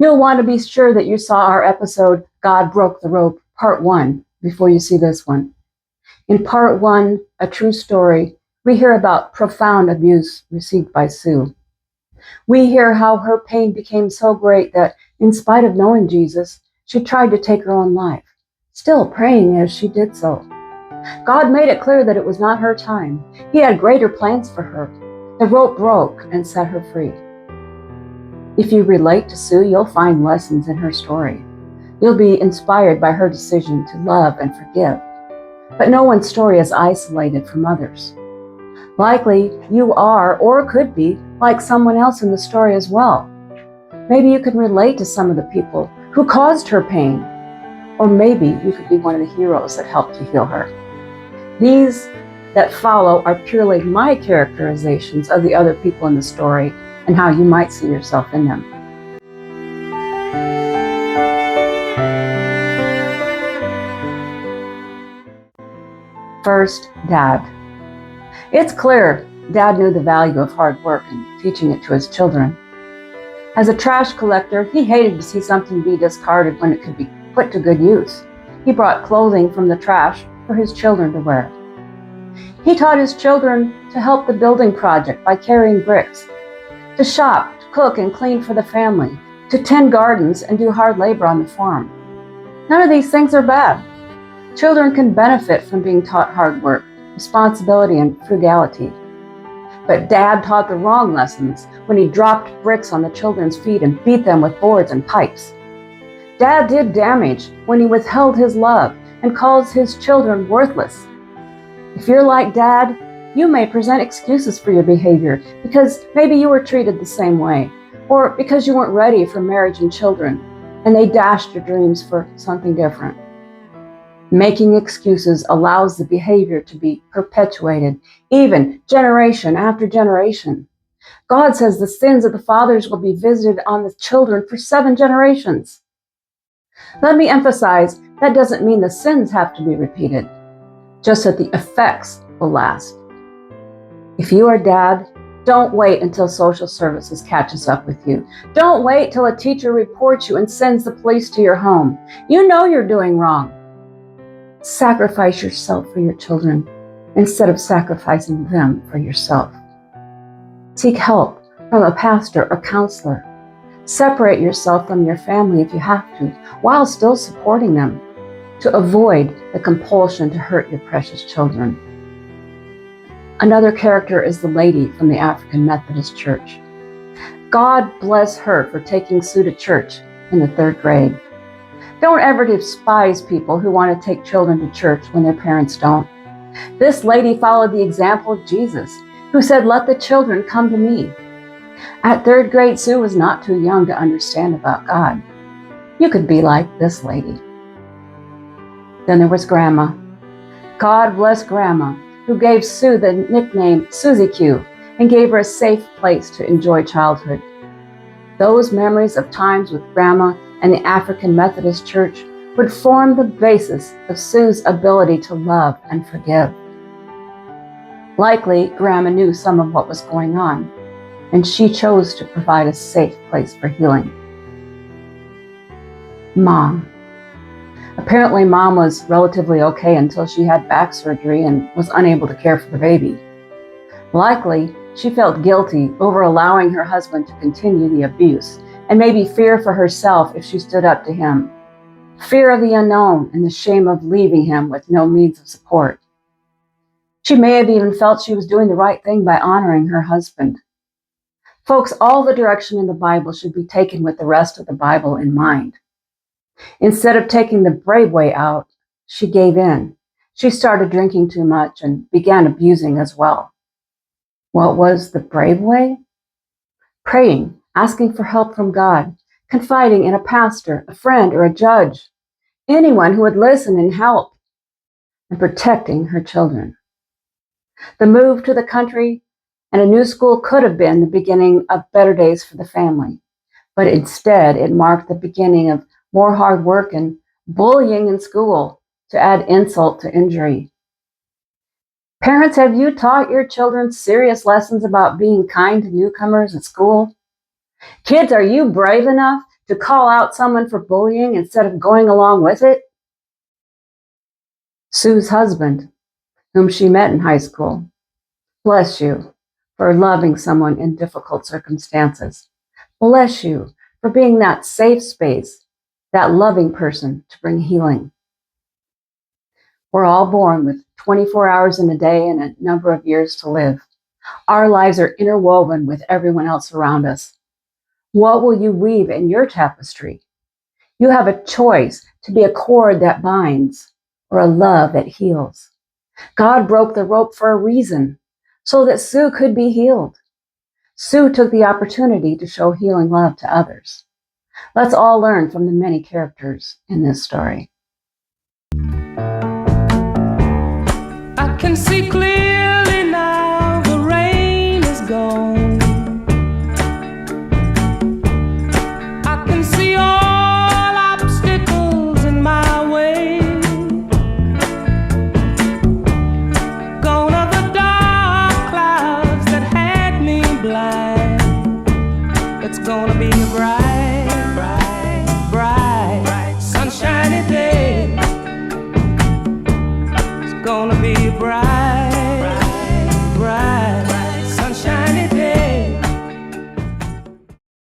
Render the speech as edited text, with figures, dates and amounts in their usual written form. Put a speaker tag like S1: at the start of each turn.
S1: You'll want to be sure that you saw our episode, God Broke the Rope, Part 1, before you see this one. In Part 1, A True Story, we hear about profound abuse received by Sue. We hear how her pain became so great that, in spite of knowing Jesus, she tried to take her own life, still praying as she did so. God made it clear that it was not her time. He had greater plans for her. The rope broke and set her free. If you relate to Sue, you'll find lessons in her story. You'll be inspired by her decision to love and forgive. But no one's story is isolated from others. Likely, you are or could be like someone else in the story as well. Maybe you can relate to some of the people who caused her pain. Or maybe you could be one of the heroes that helped to heal her. These that follow are purely my characterizations of the other people in the story and how you might see yourself in them. First, Dad. It's clear Dad knew the value of hard work and teaching it to his children. As a trash collector, he hated to see something be discarded when it could be put to good use. He brought clothing from the trash for his children to wear. He taught his children to help the building project by carrying bricks, to shop, to cook and clean for the family, to tend gardens and do hard labor on the farm. None of these things are bad. Children can benefit from being taught hard work, responsibility, and frugality. But Dad taught the wrong lessons when he dropped bricks on the children's feet and beat them with boards and pipes. Dad did damage when he withheld his love and calls his children worthless. If you're like Dad, you may present excuses for your behavior because maybe you were treated the same way, or because you weren't ready for marriage and children, and they dashed your dreams for something different. Making excuses allows the behavior to be perpetuated, even generation after generation. God says the sins of the fathers will be visited on the children for 7 generations. Let me emphasize, that doesn't mean the sins have to be repeated, just that the effects will last. If you are Dad, don't wait until social services catches up with you. Don't wait till a teacher reports you and sends the police to your home. You know you're doing wrong. Sacrifice yourself for your children instead of sacrificing them for yourself. Seek help from a pastor or counselor. Separate yourself from your family if you have to, while still supporting them, to avoid the compulsion to hurt your precious children. Another character is the lady from the African Methodist Church. God bless her for taking Sue to church in the 3rd grade. Don't ever despise people who want to take children to church when their parents don't. This lady followed the example of Jesus, who said, "Let the children come to me." At 3rd grade, Sue was not too young to understand about God. You could be like this lady. Then there was Grandma. God bless Grandma, who gave Sue the nickname SusieQ and gave her a safe place to enjoy childhood. Those memories of times with Grandma and the African Methodist Church would form the basis of Sue's ability to love and forgive. Likely, Grandma knew some of what was going on, and she chose to provide a safe place for healing. Mom. Apparently, Mom was relatively okay until she had back surgery and was unable to care for the baby. Likely, she felt guilty over allowing her husband to continue the abuse, and maybe fear for herself if she stood up to him. Fear of the unknown and the shame of leaving him with no means of support. She may have even felt she was doing the right thing by honoring her husband. Folks, all the direction in the Bible should be taken with the rest of the Bible in mind. Instead of taking the brave way out, she gave in. She started drinking too much and began abusing as well. What was the brave way? Praying, asking for help from God, confiding in a pastor, a friend, or a judge, anyone who would listen and help, and protecting her children. The move to the country and a new school could have been the beginning of better days for the family, but instead it marked the beginning of more hard work and bullying in school to add insult to injury. Parents, have you taught your children serious lessons about being kind to newcomers at school? Kids, are you brave enough to call out someone for bullying instead of going along with it? Sue's husband, whom she met in high school. Bless you for loving someone in difficult circumstances. Bless you for being that safe space, that loving person to bring healing. We're all born with 24 hours in a day and a number of years to live. Our lives are interwoven with everyone else around us. What will you weave in your tapestry? You have a choice to be a cord that binds or a love that heals. God broke the rope for a reason, so that Sue could be healed. Sue took the opportunity to show healing love to others. Let's all learn from the many characters in this story.
S2: I can see clearly now, the rain is gone. I can see all obstacles in my way. Gone are the dark clouds that had me blind. It's gonna be a bright, bright, bright, sunshiny day. It's gonna be bright.